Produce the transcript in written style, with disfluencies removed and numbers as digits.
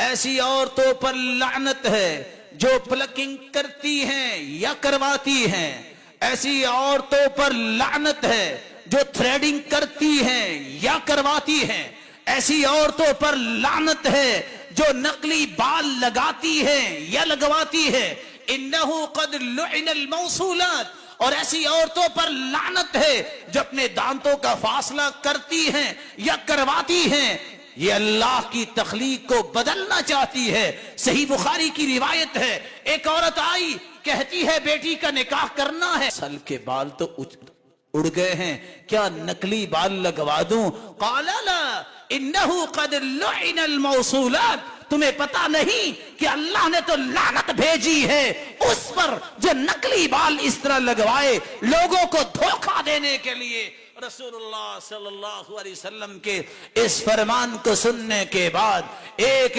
ایسی عورتوں پر لعنت ہے جو پلکنگ کرتی ہیں یا کرواتی ہیں، ایسی عورتوں پر لعنت ہے جو تھریڈنگ کرتی ہیں یا کرواتی ہیں، ایسی عورتوں پر لعنت ہے جو نقلی بال لگاتی ہیں یا لگواتی ہے۔ انہو قد لعن الموصولات، اور ایسی عورتوں پر لعنت ہے جو اپنے دانتوں کا فاصلہ کرتی ہیں یا کرواتی ہیں۔ یہ اللہ کی تخلیق کو بدلنا چاہتی ہے۔ صحیح بخاری کی روایت ہے، ایک عورت آئی کہتی ہے بیٹی کا نکاح کرنا ہے، سل کے بال تو اڑ گئے ہیں، کیا نقلی بال لگوا دوں؟ قال لا انہو قد لعن الموصولات، تمہیں پتا نہیں کہ اللہ نے تو لعنت بھیجی ہے اس پر جو نقلی بال اس طرح لگوائے لوگوں کو دھوکہ دینے کے لیے۔ رسول اللہ صلی اللہ علیہ وسلم کے اس فرمان کو سننے کے بعد ایک